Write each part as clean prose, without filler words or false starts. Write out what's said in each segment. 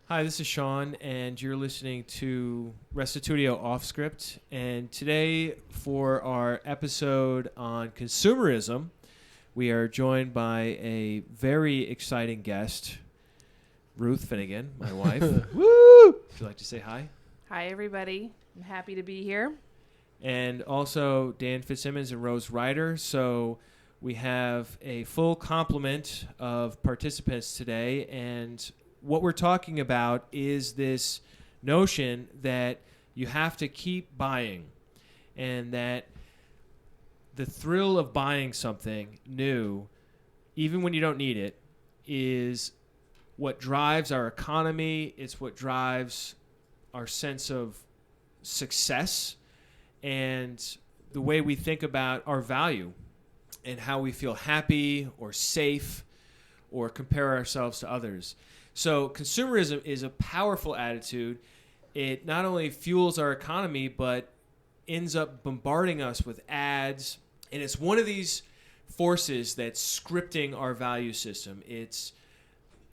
Hi, this is Sean, and you're listening to Restitutio Off Script. And today, for our episode on consumerism, we are joined by a very exciting guest, Ruth Finnegan, my wife. Woo! Would you like to say hi? Hi, everybody. I'm happy to be here. And also Dan Fitzsimmons and Rose Ryder. So we have a full complement of participants today, and what we're talking about is this notion that you have to keep buying, and that the thrill of buying something new, even when you don't need it, is what drives our economy. It's what drives our sense of success and the way we think about our value and how we feel happy or safe or compare ourselves to others. So consumerism is a powerful attitude. It not only fuels our economy, but ends up bombarding us with ads. And it's one of these forces that's scripting our value system. It's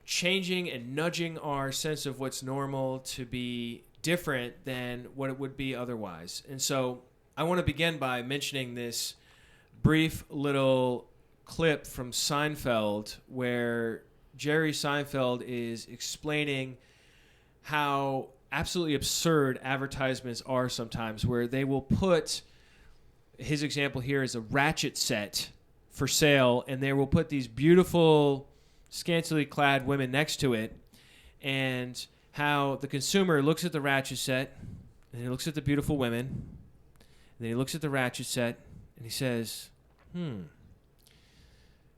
changing and nudging our sense of what's normal to be different than what it would be otherwise. And so I want to begin by mentioning this brief little clip from Seinfeld where Jerry Seinfeld is explaining how absolutely absurd advertisements are sometimes, where they will put, his example here is a ratchet set for sale, and they will put these beautiful, scantily clad women next to it, and how the consumer looks at the ratchet set, and he looks at the beautiful women, and then he looks at the ratchet set, and he says, I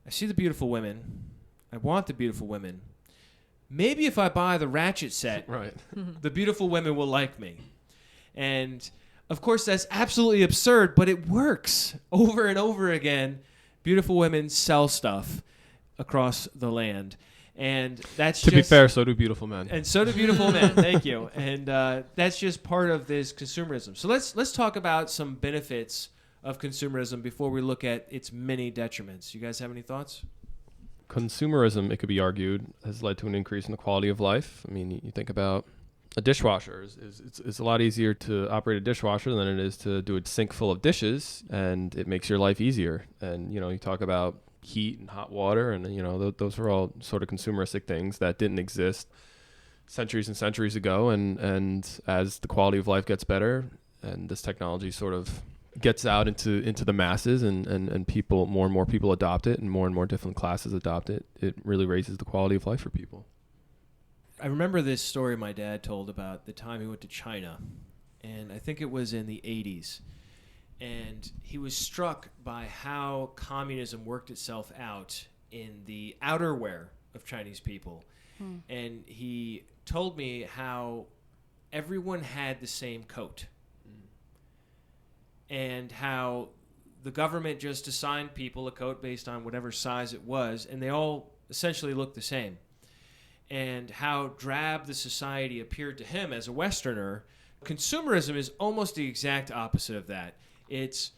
see the beautiful women. I want the beautiful women. Maybe if I buy the ratchet set, right, the beautiful women will like me. And, of course, that's absolutely absurd, but it works over and over again. Beautiful women sell stuff across the land. And that's to be fair, so do beautiful men. And so do beautiful men. Thank you. And that's just part of this consumerism. So let's talk about some benefits of consumerism before we look at its many detriments. You guys have any thoughts? Consumerism, it could be argued, has led to an increase in the quality of life. I mean, you think about a dishwasher. It's a lot easier to operate a dishwasher than it is to do a sink full of dishes, and it makes your life easier. And, you talk about heat and hot water, and, those are all sort of consumeristic things that didn't exist centuries and centuries ago. And as the quality of life gets better and this technology sort of gets out into the masses and people, more and more people adopt it and more different classes adopt it, it really raises the quality of life for people. I remember this story my dad told about the time he went to China, and I think it was in the 80s. And he was struck by how communism worked itself out in the outerwear of Chinese people. And he told me how everyone had the same coat. And how the government just assigned people a coat based on whatever size it was, and they all essentially looked the same. And how drab the society appeared to him as a Westerner. Consumerism is almost the exact opposite of that. It's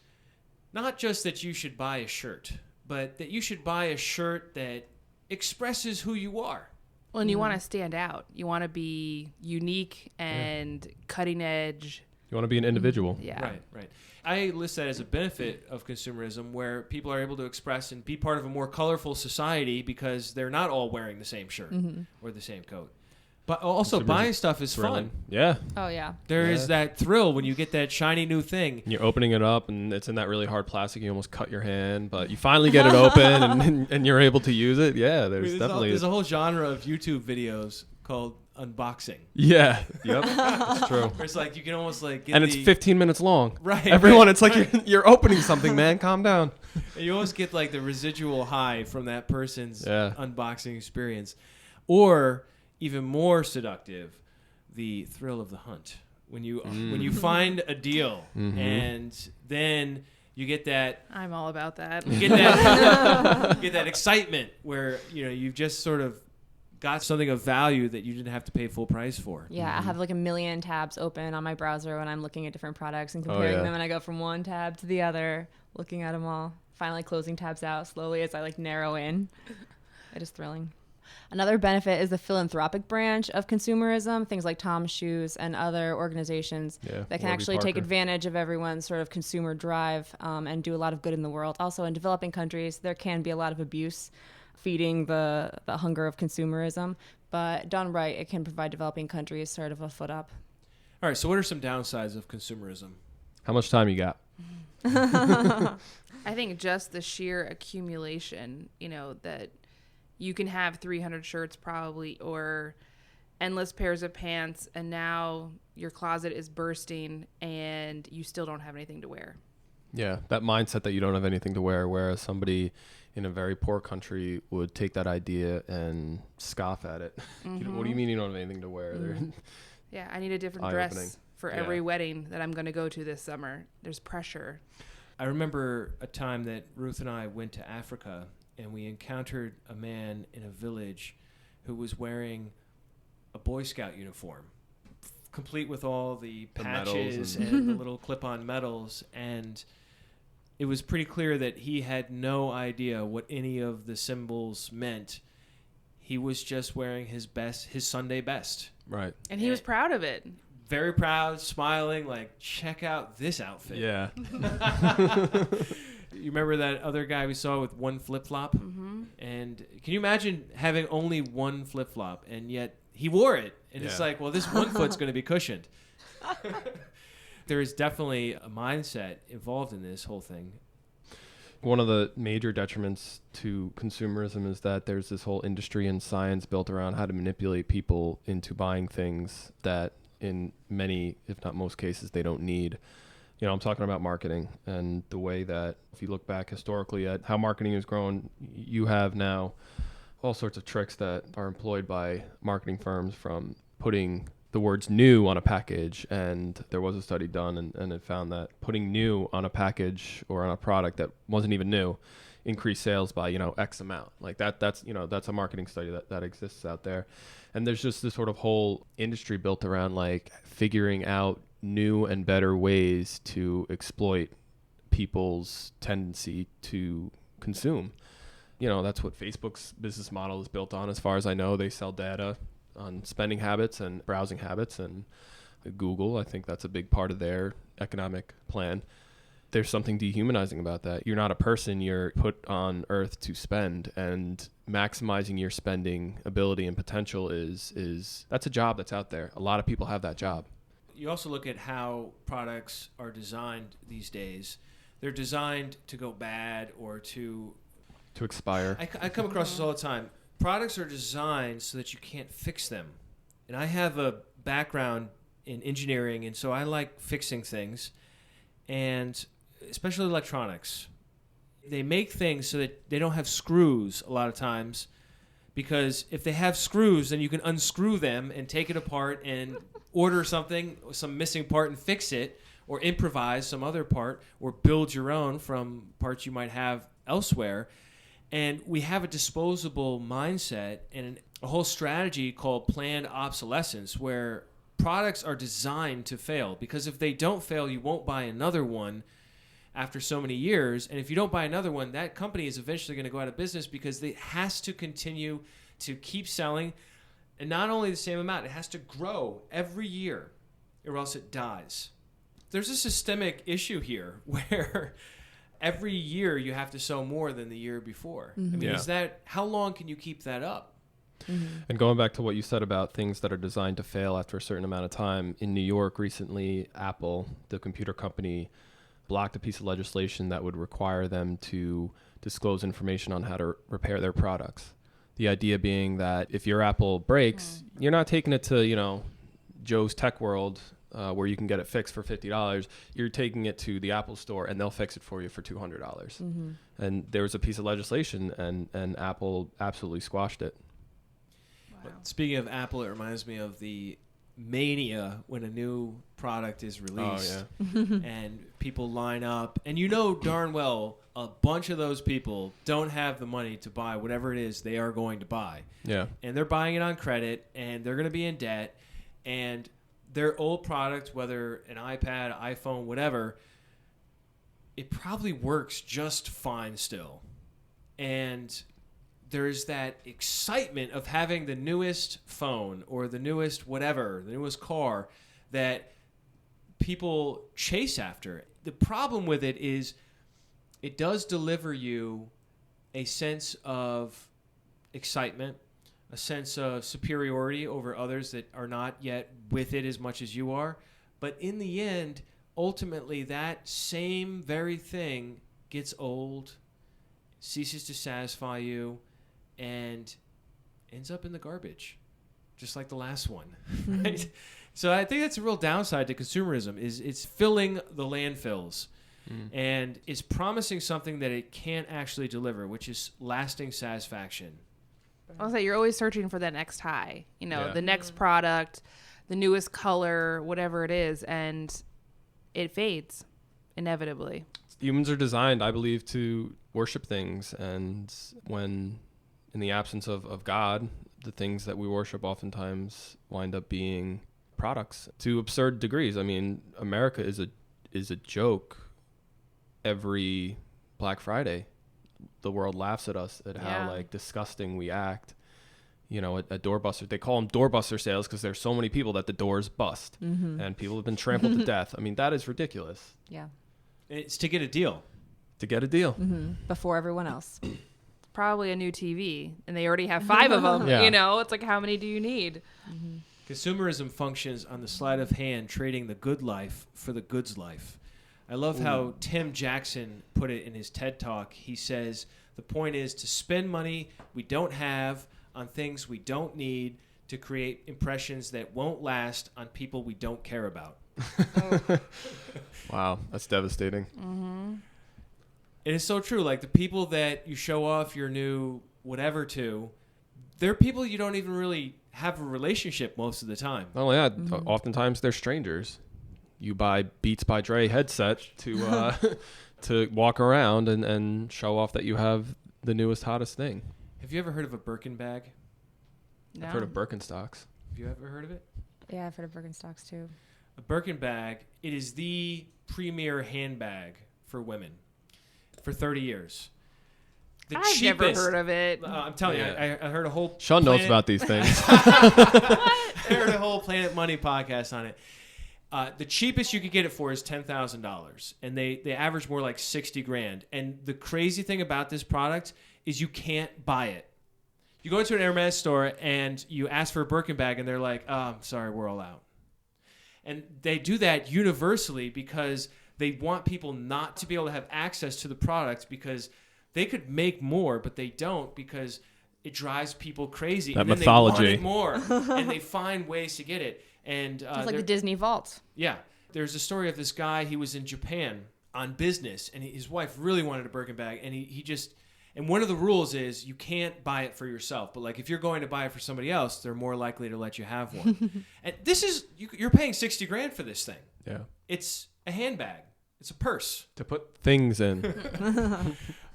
not just that you should buy a shirt, but that you should buy a shirt that expresses who you are. Well, and you want to stand out. You want to be unique and cutting edge. You want to be an individual. Yeah. Right. I list that as a benefit of consumerism, where people are able to express and be part of a more colorful society because they're not all wearing the same shirt or the same coat. But also, buying stuff is fun. Yeah. Oh, yeah. There is that thrill when you get that shiny new thing. You're opening it up, and it's in that really hard plastic. You almost cut your hand, but you finally get it open, and you're able to use it. Yeah, there's a whole genre of YouTube videos called unboxing. Yeah. Yep. That's true. Where it's like you can almost like get it's 15 minutes long. Right. Everyone, it's like you're opening something, man. Calm down. And you almost get like the residual high from that person's unboxing experience. Or even more seductive, the thrill of the hunt. When you find a deal and then you get that. I'm all about that. You get that excitement where you've just sort of got something of value that you didn't have to pay full price for. Yeah, I have like a million tabs open on my browser when I'm looking at different products and comparing them, and I go from one tab to the other, looking at them all, finally closing tabs out slowly as I like narrow in. It is thrilling. Another benefit is the philanthropic branch of consumerism, things like Tom's Shoes and other organizations that can actually take advantage of everyone's sort of consumer drive and do a lot of good in the world. Also, in developing countries, there can be a lot of abuse feeding the hunger of consumerism, but done right, it can provide developing countries sort of a foot up. All right, so what are some downsides of consumerism? How much time you got? I think just the sheer accumulation, that you can have 300 shirts probably or endless pairs of pants, and now your closet is bursting and you still don't have anything to wear. Yeah, that mindset that you don't have anything to wear, whereas somebody in a very poor country would take that idea and scoff at it. What do you mean you don't have anything to wear? Yeah, I need a different dress for every wedding that I'm going to go to this summer. There's pressure. I remember a time that Ruth and I went to Africa, and we encountered a man in a village who was wearing a Boy Scout uniform, complete with all the patches and the little clip-on medals, and it was pretty clear that he had no idea what any of the symbols meant. He was just wearing his Sunday best. Right. And he was proud of it. Very proud, smiling, like, check out this outfit. Yeah. You remember that other guy we saw with one flip-flop? Mm-hmm. And can you imagine having only one flip-flop, and yet he wore it? And it's like, well, this one foot's going to be cushioned. There is definitely a mindset involved in this whole thing. One of the major detriments to consumerism is that there's this whole industry and science built around how to manipulate people into buying things that in many, if not most cases, they don't need. I'm talking about marketing and the way that if you look back historically at how marketing has grown, you have now all sorts of tricks that are employed by marketing firms, from putting the words new on a package. And there was a study done and it found that putting new on a package or on a product that wasn't even new increased sales by, X amount. Like that's a marketing study that exists out there. And there's just this sort of whole industry built around like figuring out new and better ways to exploit people's tendency to consume. That's what Facebook's business model is built on. As far as I know, they sell data on spending habits and browsing habits, and Google, I think that's a big part of their economic plan. There's something dehumanizing about that. You're not a person, you're put on earth to spend, and maximizing your spending ability and potential is that's a job that's out there. A lot of people have that job. You also look at how products are designed these days. They're designed to go bad or to expire. I come across this all the time. Products are designed so that you can't fix them. And I have a background in engineering, and so I like fixing things, and especially electronics. They make things so that they don't have screws a lot of times, because if they have screws, then you can unscrew them and take it apart and order something, some missing part, and fix it, or improvise some other part, or build your own from parts you might have elsewhere. And we have a disposable mindset and a whole strategy called planned obsolescence, where products are designed to fail, because if they don't fail, you won't buy another one after so many years. And if you don't buy another one, that company is eventually going to go out of business, because it has to continue to keep selling, and not only the same amount, it has to grow every year, or else it dies. There's a systemic issue here where every year you have to sell more than the year before. Mm-hmm. I mean, is that, how long can you keep that up? Mm-hmm. And going back to what you said about things that are designed to fail after a certain amount of time, in New York recently, Apple, the computer company, blocked a piece of legislation that would require them to disclose information on how to repair their products. The idea being that if your Apple breaks, you're not taking it to, Joe's Tech World, where you can get it fixed for $50. You're taking it to the Apple store, and they'll fix it for you for $200. Mm-hmm. And there was a piece of legislation, and Apple absolutely squashed it. Wow. Speaking of Apple, it reminds me of the mania when a new product is released. Oh, yeah. And people line up, and darn well a bunch of those people don't have the money to buy whatever it is they are going to buy. Yeah. And they're buying it on credit, and they're going to be in debt, and their old product, whether an iPad, iPhone, whatever, it probably works just fine still. And there's that excitement of having the newest phone or the newest whatever, the newest car that people chase after. The problem with it is it does deliver you a sense of excitement, a sense of superiority over others that are not yet with it as much as you are. But in the end, ultimately, that same very thing gets old, ceases to satisfy you, and ends up in the garbage, just like the last one. Right? So I think that's a real downside to consumerism, is it's filling the landfills and it's promising something that it can't actually deliver, which is lasting satisfaction. I'll say you're always searching for that next high, the next product, the newest color, whatever it is, and it fades inevitably. Humans are designed, I believe, to worship things, and when in the absence of God, the things that we worship oftentimes wind up being products to absurd degrees. I mean, America is a joke. Every Black Friday, the world laughs at us at how disgusting we act. At doorbuster, they call them doorbuster sales because there's so many people that the doors bust, and people have been trampled to death. I mean, that is ridiculous. Yeah, it's to get a deal. Before everyone else. Probably a new TV, and they already have 5 of them. It's like, how many do you need? Consumerism functions on the sleight of hand, trading the good life for the goods life. I love how Tim Jackson put it in his TED Talk. He says, the point is to spend money we don't have on things we don't need to create impressions that won't last on people we don't care about. Wow, that's devastating. It is so true. Like the people that you show off your new whatever to, they're people you don't even really have a relationship most of the time. Not only that, oftentimes they're strangers. You buy Beats by Dre headset to to walk around and show off that you have the newest, hottest thing. Have you ever heard of a Birkin bag? No. I've heard of Birkenstocks. Have you ever heard of it? Yeah, I've heard of Birkenstocks too. A Birkin bag, it is the premier handbag for women for 30 years. I've never heard of it. I'm telling you, I heard a whole... Sean knows about these things. I heard a whole Planet Money podcast on it. The cheapest you could get it for is $10,000, and they average more like $60,000. And the crazy thing about this product is you can't buy it. You go into an Hermes store and you ask for a Birkin bag, and they're like, "Oh, I'm sorry, we're all out." And they do that universally because they want people not to be able to have access to the product because they could make more, but they don't because it drives people crazy. That and then mythology. They want it more, and they find ways to get it. And just like the Disney Vault. Yeah. There's a story of this guy. He was in Japan on business, and his wife really wanted a Birkin bag, and he just... And one of the rules is you can't buy it for yourself. But like if you're going to buy it for somebody else, they're more likely to let you have one. And this is... You're paying $60,000 for this thing. Yeah. It's a handbag. It's a purse. To put things in.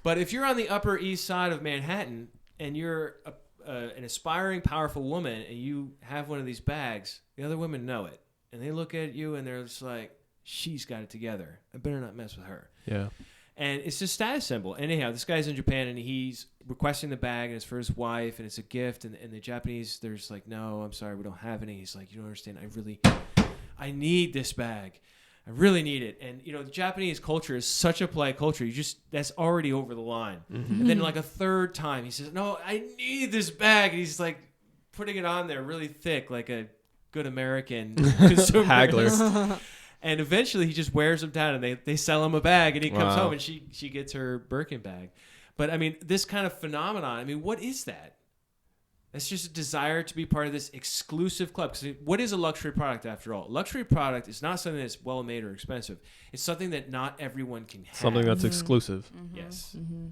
But if you're on the Upper East Side of Manhattan, and you're an aspiring, powerful woman, and you have one of these bags, the other women know it. And they look at you, and they're just like, she's got it together. I better not mess with her. Yeah. And it's a status symbol. And anyhow, this guy's in Japan, and he's requesting the bag, and it's for his wife, and it's a gift. And the Japanese, they're just like, no, I'm sorry, we don't have any. He's like, you don't understand. I need this bag. I really need it. And, the Japanese culture is such a polite culture. That's already over the line. Mm-hmm. And then like a third time, he says, no, I need this bag. And he's like putting it on there really thick, like a good American consumer. Haggler. And eventually he just wears them down, and they sell him a bag, and he comes home, and she gets her Birkin bag. But I mean, this kind of phenomenon, I mean, what is that? That's just a desire to be part of this exclusive club. Because what is a luxury product after all? Luxury product is not something that's well made or expensive. It's something that not everyone can have. Something that's exclusive. Mm-hmm. Yes. Mm-hmm.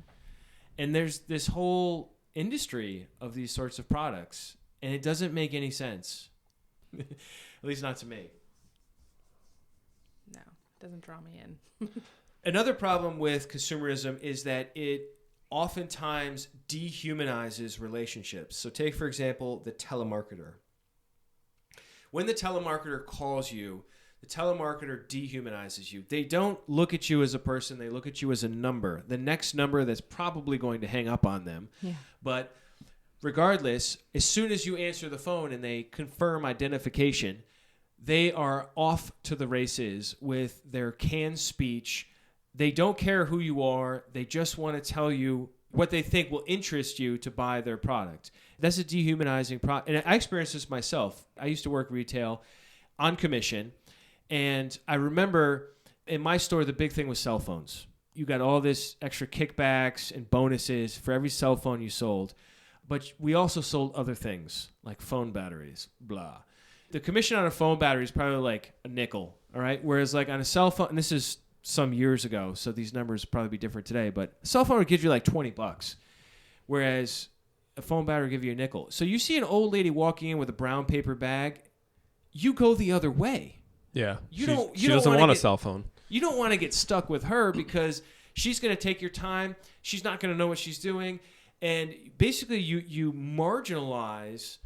And there's this whole industry of these sorts of products, and it doesn't make any sense. At least not to me. No, it doesn't draw me in. Another problem with consumerism is that it oftentimes dehumanizes relationships. So take, for example, the telemarketer. When the telemarketer calls you The telemarketer dehumanizes you. They don't look at you as a person. They look at you as a number, the next number that's probably going to hang up on them. Yeah. But regardless, as soon as you answer the phone and they confirm identification, they are off to the races with their canned speech. They don't care who you are. They just want to tell you what they think will interest you to buy their product. That's a dehumanizing product. And I experienced this myself. I used to work retail on commission. And I remember in my store, the big thing was cell phones. You got all this extra kickbacks and bonuses for every cell phone you sold. But we also sold other things like phone batteries, blah. The commission on a phone battery is probably like a nickel, all right? Whereas like on a cell phone, and this is some years ago, so these numbers probably be different today, but a cell phone would give you like $20, whereas a phone battery would give you a nickel. So you see an old lady walking in with a brown paper bag, you go the other way. Yeah. She doesn't want a cell phone. You don't want to get stuck with her because she's going to take your time. She's not going to know what she's doing. And basically you marginalize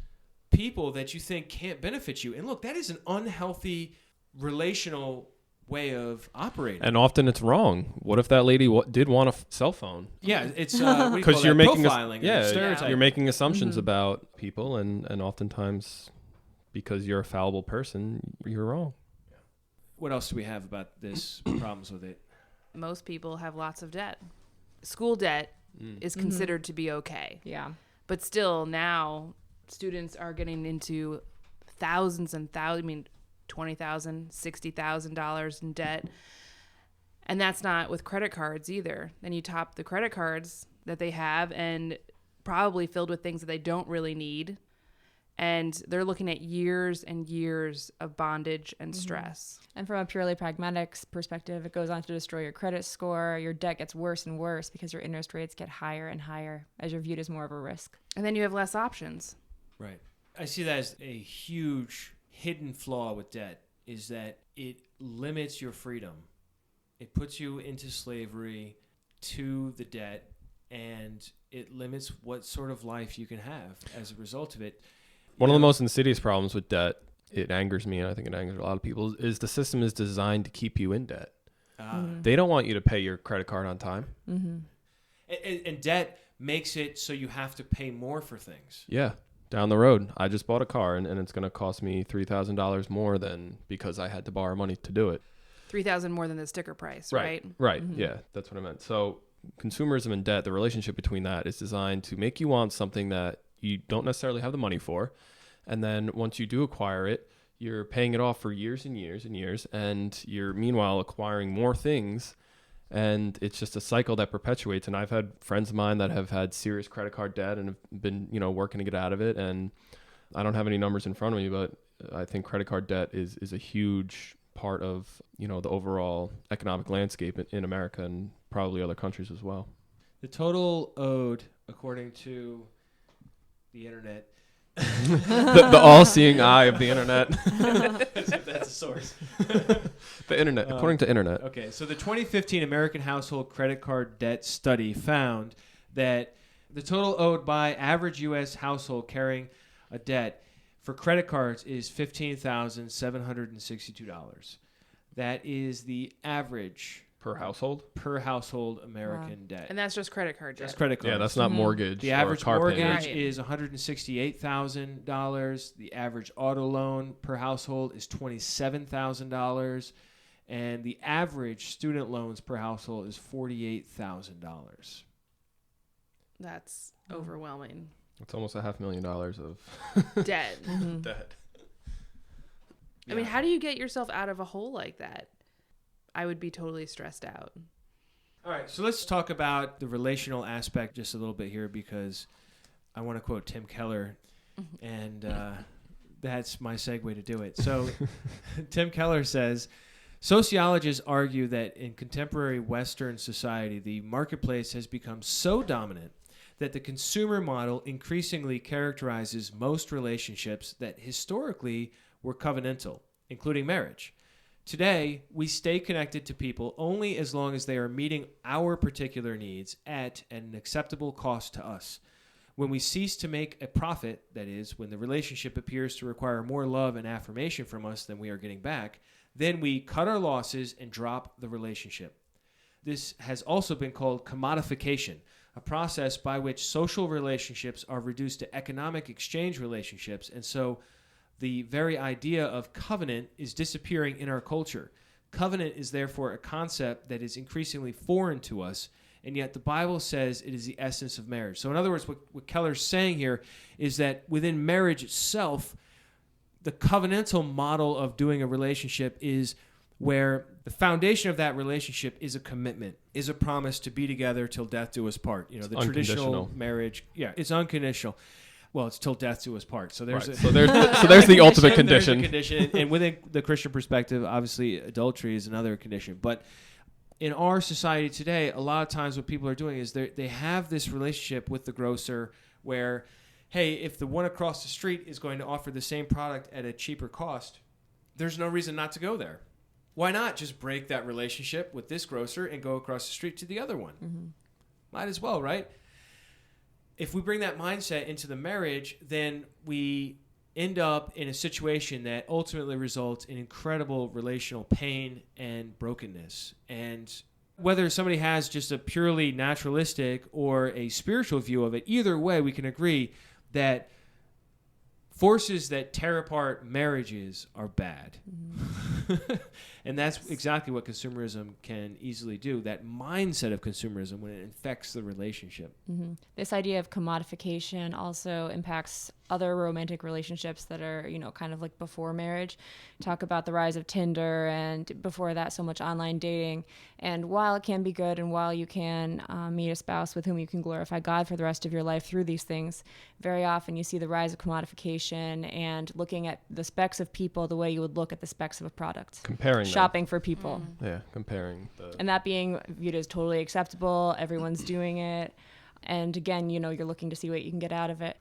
people that you think can't benefit you. And look, that is an unhealthy relational way of operating. And often it's wrong. What if that lady did want a cell phone? Yeah, it's because you're making profiling. You're making assumptions about people, and oftentimes because you're a fallible person, you're wrong. What else do we have about this problems with it? Most people have lots of debt. School debt is considered to be okay. Yeah. But still now students are getting into thousands and thousands, $20,000, $60,000 in debt. And that's not with credit cards either. Then you top the credit cards that they have and probably filled with things that they don't really need. And they're looking at years and years of bondage and stress. And from a purely pragmatic perspective, it goes on to destroy your credit score. Your debt gets worse and worse because your interest rates get higher and higher as you're viewed as more of a risk. And then you have less options. Right. I see that as a huge hidden flaw with debt is that it limits your freedom. It puts you into slavery to the debt, and it limits what sort of life you can have as a result of it. One of the most insidious problems with debt, it angers me, and I think it angers a lot of people, is the system is designed to keep you in debt. They don't want you to pay your credit card on time. And debt makes it so you have to pay more for things. Yeah. Down the road, I just bought a car, and it's going to cost me $3,000 more than because I had to borrow money to do it. $3,000 more than the sticker price, right? Right. Yeah, that's what I meant. So consumerism and debt, the relationship between that is designed to make you want something that you don't necessarily have the money for. And then once you do acquire it, you're paying it off for years and years and years. And you're meanwhile acquiring more things. And it's just a cycle that perpetuates. And I've had friends of mine that have had serious credit card debt and have been, working to get out of it. And I don't have any numbers in front of me, but I think credit card debt is a huge part of, the overall economic landscape in America and probably other countries as well. The total owed, according to the internet. the all-seeing eye of the internet. That's a source. The internet, according to internet. Okay, so the 2015 American Household Credit Card Debt Study found that the total owed by average U.S. household carrying a debt for credit cards is $15,762. That is the average Per household American debt. And that's just credit card debt. Just credit cards. Yeah, that's not mortgage. The average car mortgage payment. is $168,000. The average auto loan per household is $27,000. And the average student loans per household is $48,000. That's overwhelming. It's almost $500,000 of debt. debt. I mean, how do you get yourself out of a hole like that? I would be totally stressed out. All right, so let's talk about the relational aspect just a little bit here because I want to quote Tim Keller, and that's my segue to do it. So Tim Keller says, sociologists argue that in contemporary Western society, the marketplace has become so dominant that the consumer model increasingly characterizes most relationships that historically were covenantal, including marriage. Today, we stay connected to people only as long as they are meeting our particular needs at an acceptable cost to us. When we cease to make a profit, that is, when the relationship appears to require more love and affirmation from us than we are getting back, then we cut our losses and drop the relationship. This has also been called commodification, a process by which social relationships are reduced to economic exchange relationships, and so the very idea of covenant is disappearing in our culture. Covenant is therefore a concept that is increasingly foreign to us, and yet the Bible says it is the essence of marriage. So in other words, what Keller's saying here is that within marriage itself, the covenantal model of doing a relationship is where the foundation of that relationship is a commitment, is a promise to be together till death do us part. You know, the traditional marriage, it's unconditional. Well, it's till death do us part. So there's right. so there's the ultimate condition. There's a condition, and within the Christian perspective, obviously adultery is another condition. But in our society today, a lot of times what people are doing is they have this relationship with the grocer where, hey, if the one across the street is going to offer the same product at a cheaper cost, there's no reason not to go there. Why not just break that relationship with this grocer and go across the street to the other one? Mm-hmm. Might as well, right? If we bring that mindset into the marriage, then we end up in a situation that ultimately results in incredible relational pain and brokenness. And whether somebody has just a purely naturalistic or a spiritual view of it, either way, we can agree that forces that tear apart marriages are bad. Mm-hmm. And that's exactly what consumerism can easily do. That mindset of consumerism when it infects the relationship. Mm-hmm. This idea of commodification also impacts other romantic relationships that are, kind of like before marriage. Talk about the rise of Tinder, and before that, so much online dating. And while it can be good, and while you can meet a spouse with whom you can glorify God for the rest of your life through these things, very often you see the rise of commodification and looking at the specs of people the way you would look at the specs of a product. Comparing shopping them. For people. Yeah, comparing. And that being viewed as totally acceptable. Everyone's doing it. And again, you're looking to see what you can get out of it.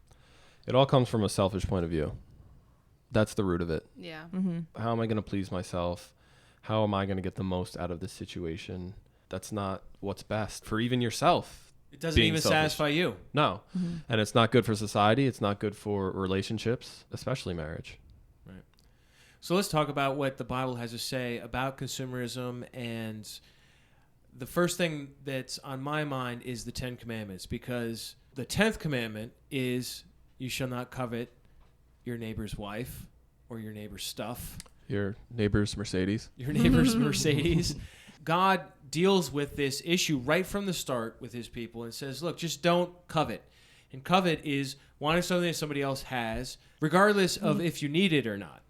It all comes from a selfish point of view. That's the root of it. Yeah. Mm-hmm. How am I going to please myself? How am I going to get the most out of this situation? That's not what's best for even yourself. It doesn't even satisfy you. No. Mm-hmm. And it's not good for society. It's not good for relationships, especially marriage. Right. So let's talk about what the Bible has to say about consumerism. And the first thing that's on my mind is the 10 Commandments, because the 10th commandment is you shall not covet your neighbor's wife or your neighbor's stuff. Your neighbor's Mercedes. Your neighbor's Mercedes. God deals with this issue right from the start with his people and says, look, just don't covet. And covet is wanting something that somebody else has, regardless of if you need it or not.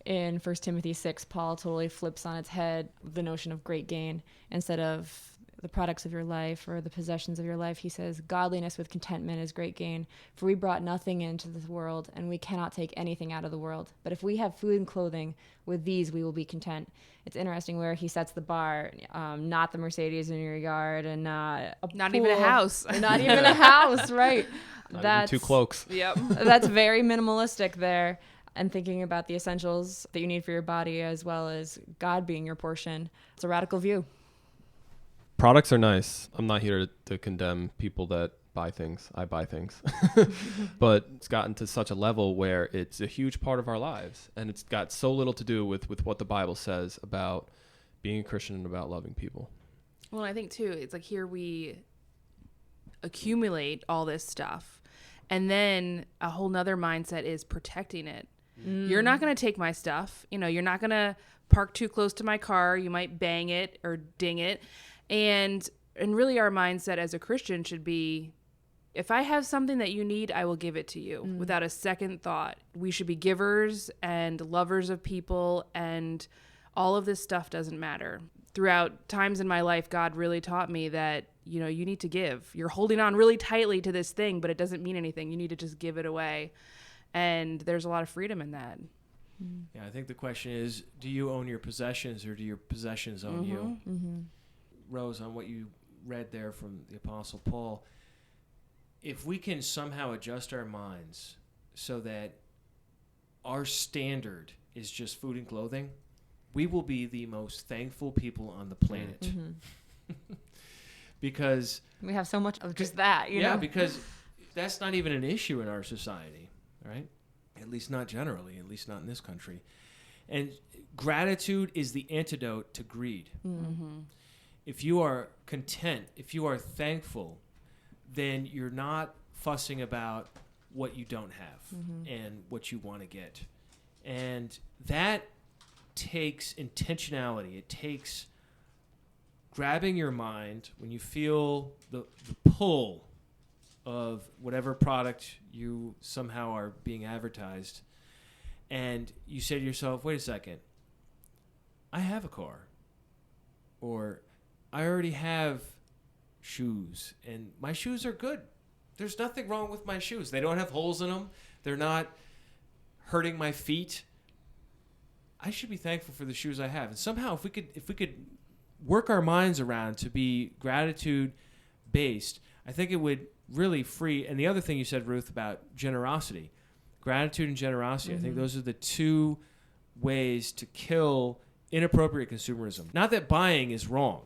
In 1 Timothy 6, Paul totally flips on its head the notion of great gain. Instead of the products of your life or the possessions of your life, he says, godliness with contentment is great gain. For we brought nothing into this world, and we cannot take anything out of the world. But if we have food and clothing, with these we will be content. It's interesting where he sets the bar, not the Mercedes in your yard, and not even a house. Not even a house, right. That's even 2 cloaks. Yep. That's very minimalistic there. And thinking about the essentials that you need for your body as well as God being your portion. It's a radical view. Products are nice. I'm not here to condemn people that buy things. I buy things. But it's gotten to such a level where it's a huge part of our lives. And it's got so little to do with what the Bible says about being a Christian and about loving people. Well, I think, too, it's like here we accumulate all this stuff. And then a whole nother mindset is protecting it. You're not going to take my stuff. You're not going to park too close to my car. You might bang it or ding it. And really our mindset as a Christian should be, if I have something that you need, I will give it to you without a second thought. We should be givers and lovers of people, and all of this stuff doesn't matter. Throughout times in my life, God really taught me that, you need to give. You're holding on really tightly to this thing, but it doesn't mean anything. You need to just give it away. And there's a lot of freedom in that. Yeah, I think the question is, do you own your possessions or do your possessions own you? Mm-hmm. Rose, on what you read there from the Apostle Paul, if we can somehow adjust our minds so that our standard is just food and clothing, we will be the most thankful people on the planet. Mm-hmm. Because we have so much of just that, you know? Yeah, because that's not even an issue in our society, right? At least not generally, at least not in this country. And gratitude is the antidote to greed. Mm-hmm. If you are content, if you are thankful, then you're not fussing about what you don't have and what you want to get. And that takes intentionality. It takes grabbing your mind when you feel the pull of whatever product you somehow are being advertised, and you say to yourself, wait a second, I have a car, or I already have shoes, and my shoes are good. There's nothing wrong with my shoes. They don't have holes in them. They're not hurting my feet. I should be thankful for the shoes I have. And somehow, if we could work our minds around to be gratitude based, I think it would really free. And the other thing you said, Ruth, about generosity, gratitude and generosity, I think those are the two ways to kill inappropriate consumerism. Not that buying is wrong.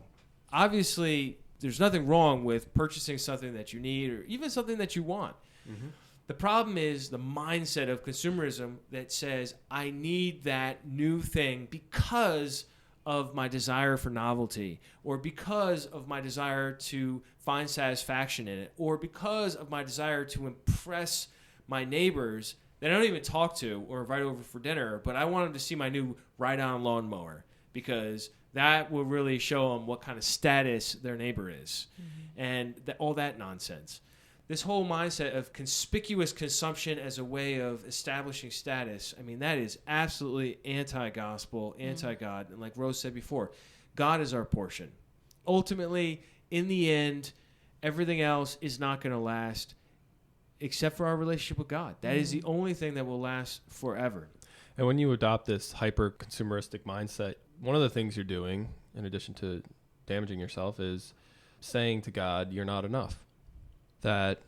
Obviously, there's nothing wrong with purchasing something that you need or even something that you want. Mm-hmm. The problem is the mindset of consumerism that says, I need that new thing because of my desire for novelty, or because of my desire to find satisfaction in it, or because of my desire to impress my neighbors that I don't even talk to or invite over for dinner, but I want them to see my new ride-on lawnmower because that will really show them what kind of status their neighbor is. Mm-hmm. And all that nonsense. This whole mindset of conspicuous consumption as a way of establishing status, I mean, that is absolutely anti-gospel, anti-God. And like Rose said before, God is our portion. Ultimately, in the end, everything else is not going to last except for our relationship with God. That is the only thing that will last forever. And when you adopt this hyper-consumeristic mindset, one of the things you're doing, in addition to damaging yourself, is saying to God, you're not enough. That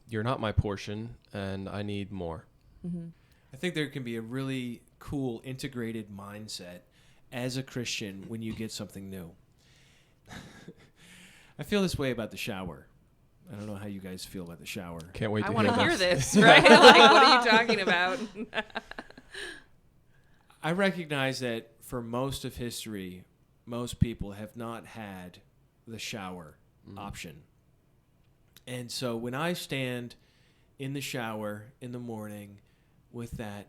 you're not my portion and I need more. Mm-hmm. I think there can be a really cool integrated mindset as a Christian when you get something new. I feel this way about the shower. I don't know how you guys feel about the shower. Can't wait to hear this. I want to hear this, right? Like, what are you talking about? I recognize that for most of history, most people have not had the shower option. And so when I stand in the shower in the morning with that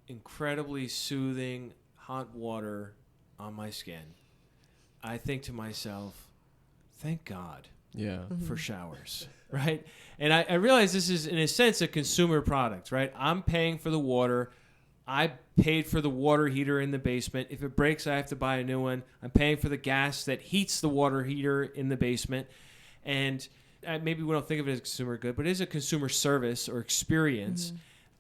incredibly soothing hot water on my skin, I think to myself, thank God for showers, right? And I realize this is, in a sense, a consumer product, right? I'm paying for the water. I paid for the water heater in the basement. If it breaks, I have to buy a new one. I'm paying for the gas that heats the water heater in the basement. And maybe we don't think of it as a consumer good, but it is a consumer service or experience.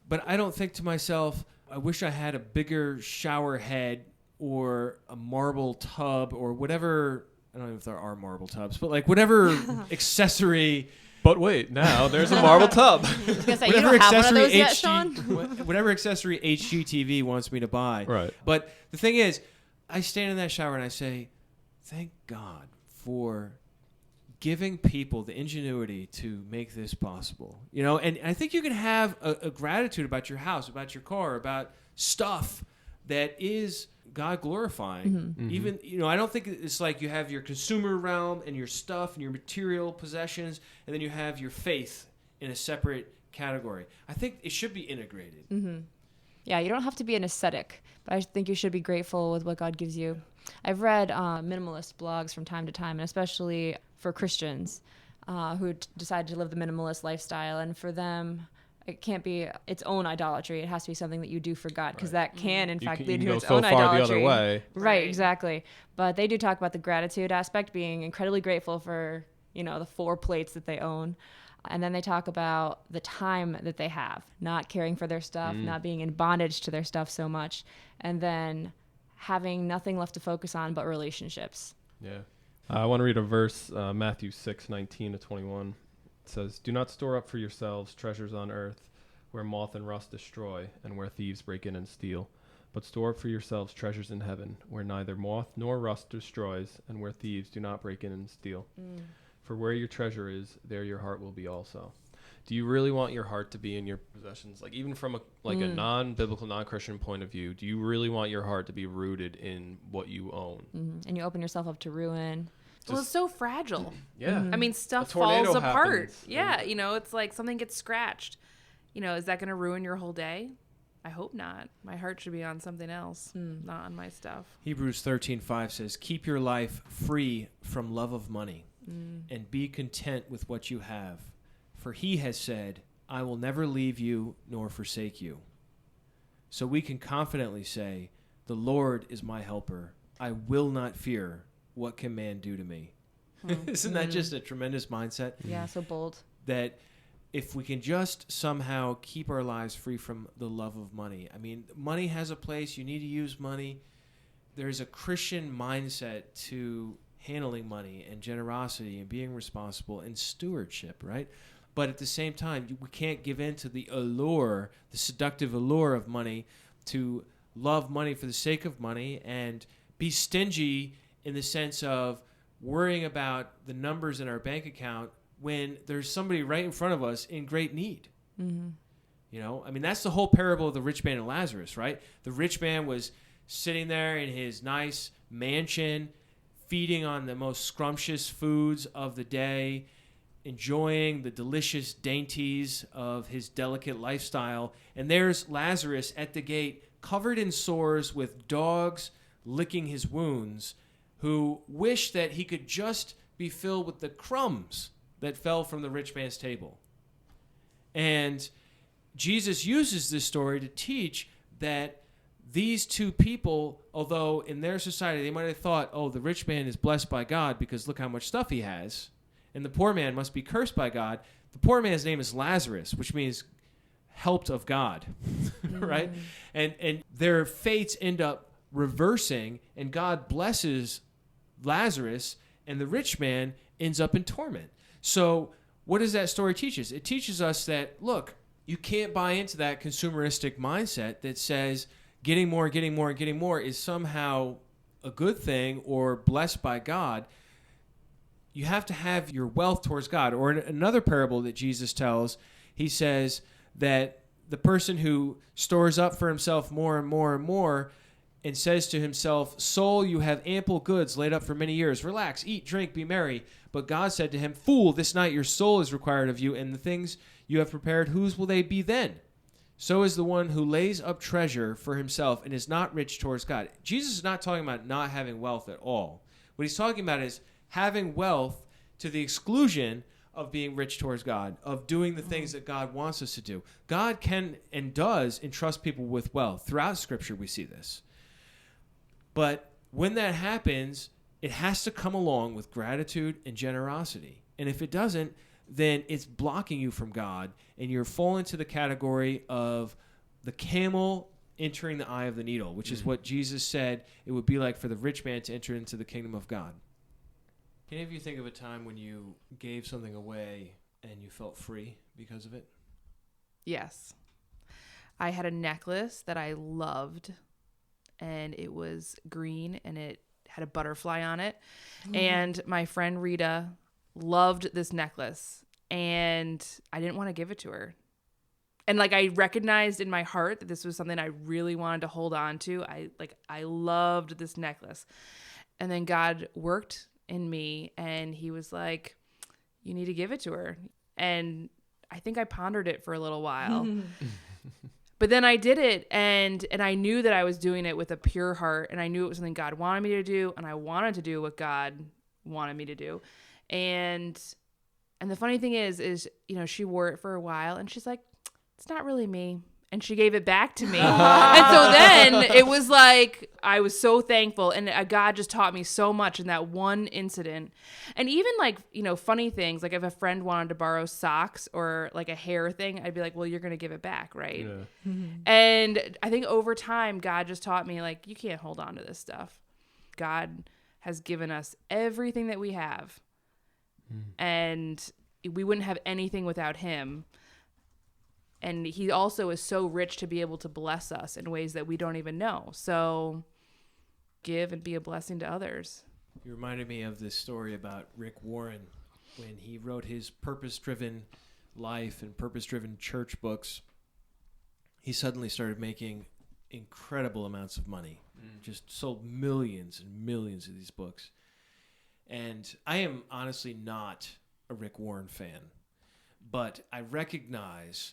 But I don't think to myself, I wish I had a bigger shower head or a marble tub or whatever. I don't know if there are marble tubs, but like whatever accessory. But wait, now there's a marble tub. I was gonna say, you don't have one of those yet, Sean? Whatever accessory HGTV wants me to buy. Right. But the thing is, I stand in that shower and I say, thank God for giving people the ingenuity to make this possible. You know, and I think you can have a gratitude about your house, about your car, about stuff that is God glorifying. Even, you know, I don't think it's like you have your consumer realm and your stuff and your material possessions, and then you have your faith in a separate category. I think it should be integrated. Yeah, you don't have to be an ascetic, but I think you should be grateful with what God gives you. I've read minimalist blogs from time to time, and especially for Christians who decided to live the minimalist lifestyle, and for them, it can't be its own idolatry. It has to be something that you do for God, because that can, in fact, lead to its own idolatry. The other way. Right, exactly. But they do talk about the gratitude aspect, being incredibly grateful for, you know, the 4 plates that they own. And then they talk about the time that they have, not caring for their stuff, not being in bondage to their stuff so much, and then having nothing left to focus on but relationships. Yeah. I want to read a verse, Matthew 6:19-21. It says, "Do not store up for yourselves treasures on earth, where moth and rust destroy, and where thieves break in and steal. But store up for yourselves treasures in heaven, where neither moth nor rust destroys, and where thieves do not break in and steal. For where your treasure is, there your heart will be also." do you really want your heart to be in your possessions? Like even from a non-biblical, non-Christian point of view, do you really want your heart to be rooted in what you own? And you open yourself up to ruin. Well, it's so fragile. Yeah. I mean, stuff falls apart. Happens. Yeah. You know, it's like something gets scratched. You know, is that going to ruin your whole day? I hope not. My heart should be on something else, not on my stuff. Hebrews 13:5 says, keep your life free from love of money and be content with what you have. For he has said, I will never leave you nor forsake you. So we can confidently say, the Lord is my helper. I will not fear. What can man do to me? Isn't that just a tremendous mindset? Yeah, so bold. That if we can just somehow keep our lives free from the love of money. I mean, money has a place. You need to use money. There's a Christian mindset to handling money and generosity and being responsible and stewardship, right? But at the same time, we can't give in to the allure, the seductive allure of money, to love money for the sake of money and be stingy in the sense of worrying about the numbers in our bank account when there's somebody right in front of us in great need. You know, I mean, that's the whole parable of the rich man and Lazarus, right? The rich man was sitting there in his nice mansion, feeding on the most scrumptious foods of the day, enjoying the delicious dainties of his delicate lifestyle. And there's Lazarus at the gate, covered in sores with dogs licking his wounds, who wished that he could just be filled with the crumbs that fell from the rich man's table. And Jesus uses this story to teach that these two people, although in their society they might have thought, oh, the rich man is blessed by God because look how much stuff he has, and the poor man must be cursed by God. The poor man's name is Lazarus, which means helped of God, right? And their fates end up reversing, and God blesses Lazarus, and the rich man ends up in torment. So what does that story teach us? It teaches us that, look, you can't buy into that consumeristic mindset that says getting more is somehow a good thing or blessed by God. You have to have your wealth towards God. Or in another parable that Jesus tells, he says that the person who stores up for himself more and more and more and says to himself, soul, you have ample goods laid up for many years. Relax, eat, drink, be merry. But God said to him, fool, this night your soul is required of you, and the things you have prepared, whose will they be then? So is the one who lays up treasure for himself and is not rich towards God. Jesus is not talking about not having wealth at all. What he's talking about is having wealth to the exclusion of being rich towards God, of doing the things that God wants us to do. God can and does entrust people with wealth. Throughout Scripture, we see this. But when that happens, it has to come along with gratitude and generosity. And if it doesn't, then it's blocking you from God, and you're falling into the category of the camel entering the eye of the needle, which is what Jesus said it would be like for the rich man to enter into the kingdom of God. Can any of you think of a time when you gave something away and you felt free because of it? Yes. I had a necklace that I loved, and it was green, and it had a butterfly on it. And my friend Rita loved this necklace, and I didn't want to give it to her. And like, I recognized in my heart that this was something I really wanted to hold on to. I loved this necklace. And then God worked in me, and he was like, you need to give it to her. And I think I pondered it for a little while. But then I did it, and I knew that I was doing it with a pure heart, and I knew it was something God wanted me to do, and I wanted to do what God wanted me to do. And the funny thing is, you know, she wore it for a while, and she's like, it's not really me. And she gave it back to me. And so then it was like, I was so thankful. And God just taught me so much in that one incident. And even like, you know, funny things, like if a friend wanted to borrow socks or like a hair thing, I'd be like, well, you're going to give it back, right? Yeah. And I think over time, God just taught me, like, you can't hold on to this stuff. God has given us everything that we have. And we wouldn't have anything without him. And he also is so rich to be able to bless us in ways that we don't even know. So give and be a blessing to others. You reminded me of this story about Rick Warren when he wrote his purpose-driven Life and Purpose-Driven Church books, he suddenly started making incredible amounts of money. Just sold millions and millions of these books. And I am honestly not a Rick Warren fan, but I recognize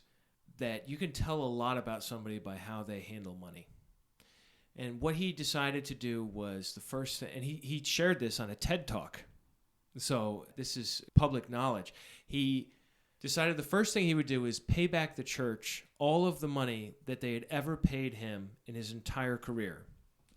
that you can tell a lot about somebody by how they handle money. And what he decided to do was the first thing, and he shared this on a TED Talk. So this is public knowledge. He decided the first thing he would do is pay back the church all of the money that they had ever paid him in his entire career,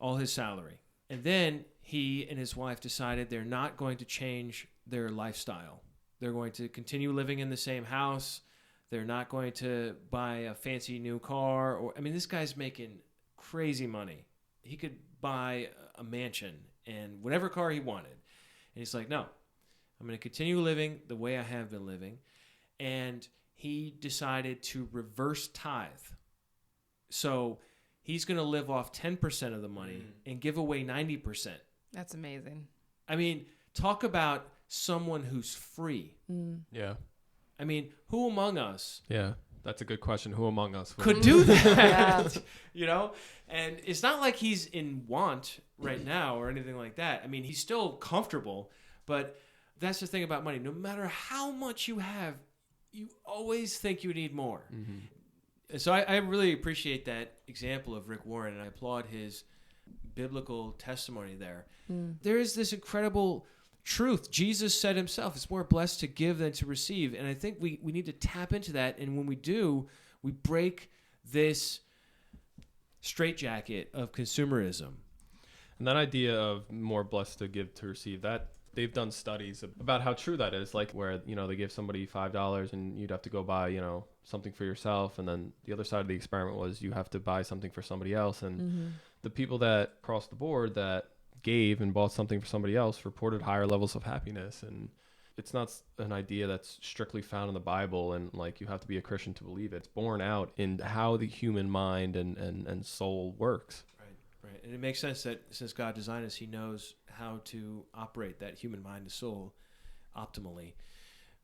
all his salary. And then he and his wife decided they're not going to change their lifestyle. They're going to continue living in the same house. They're not going to buy a fancy new car. This guy's making crazy money. He could buy a mansion and whatever car he wanted. And he's like, no, I'm going to continue living the way I have been living. And he decided to reverse tithe. So he's going to live off 10% of the money and give away 90%. That's amazing. Talk about someone who's free. Yeah. Who among us? Yeah, that's a good question. Who among us could do that? And it's not like he's in want right now or anything like that. He's still comfortable, but that's the thing about money. No matter how much you have, you always think you need more. And so I really appreciate that example of Rick Warren, and I applaud his biblical testimony there. There is this incredible truth. Jesus said himself, it's more blessed to give than to receive. And I think we need to tap into that. And when we do, we break this straitjacket of consumerism. And that idea of more blessed to give to receive, that they've done studies about how true that is, like where, they give somebody $5 and you'd have to go buy, something for yourself. And then the other side of the experiment was you have to buy something for somebody else. And the people that crossed the board that gave and bought something for somebody else reported higher levels of happiness. And it's not an idea that's strictly found in the Bible and like you have to be a Christian to believe it. It's born out in how the human mind and soul works. Right. And it makes sense that since God designed us, he knows how to operate that human mind and soul optimally.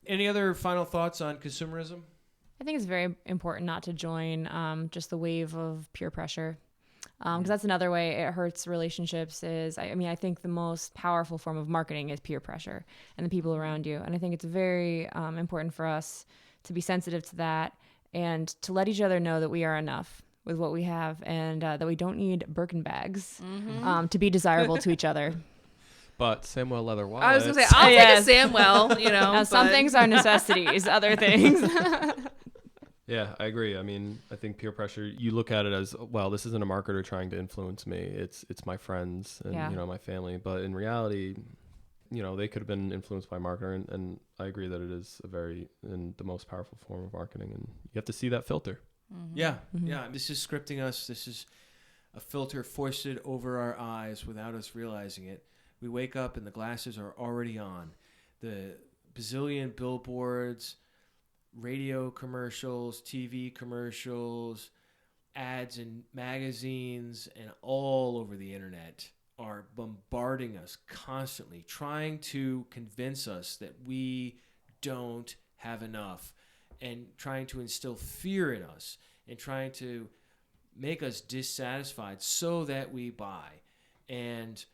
Any other final thoughts on consumerism? I think it's very important not to join just the wave of peer pressure. Because that's another way it hurts relationships is, I think the most powerful form of marketing is peer pressure and the people around you. And I think it's very important for us to be sensitive to that and to let each other know that we are enough with what we have and that we don't need Birkin bags to be desirable to each other. But Samuel leather wallets. I was going to say, I'll take a Samwell, Now, some things are necessities, other things. Yeah, I agree. I think peer pressure, you look at it as, well, this isn't a marketer trying to influence me. It's my friends and, my family. But in reality, they could have been influenced by marketer. And I agree that it is the most powerful form of marketing. And you have to see that filter. Yeah. This is scripting us. This is a filter foisted over our eyes without us realizing it. We wake up and the glasses are already on. The bazillion billboards, radio commercials, TV commercials, ads in magazines, and all over the internet are bombarding us constantly, trying to convince us that we don't have enough, and trying to instill fear in us, and trying to make us dissatisfied so that we buy. And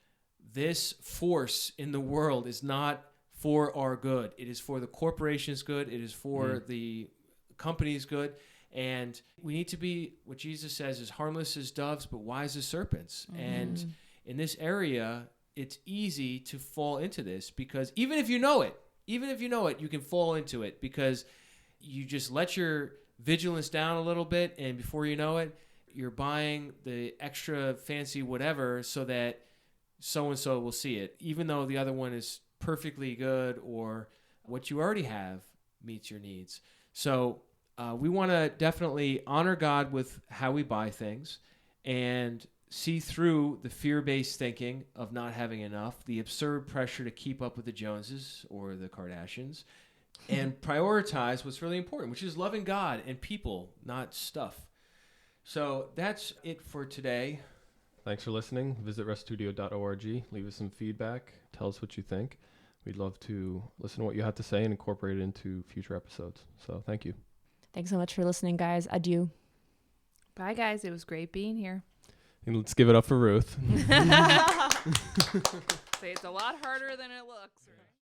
this force in the world is not for our good. It is for the corporation's good. It is for the company's good. And we need to be, what Jesus says, is harmless as doves, but wise as serpents. And in this area, it's easy to fall into this because even if you know it, you can fall into it because you just let your vigilance down a little bit. And before you know it, you're buying the extra fancy whatever so that so-and-so will see it, even though the other one is perfectly good or what you already have meets your needs. So we want to definitely honor God with how we buy things and see through the fear-based thinking of not having enough, the absurd pressure to keep up with the Joneses or the Kardashians, and prioritize what's really important, which is loving God and people, not stuff. So that's it for today. Thanks for listening. Visit restitutio.org. Leave us some feedback. Tell us what you think. we'd love to listen to what you have to say and incorporate it into future episodes. So thank you. Thanks so much for listening, guys. Adieu. Bye, guys. It was great being here. And let's give it up for Ruth. Say it's a lot harder than it looks. Right?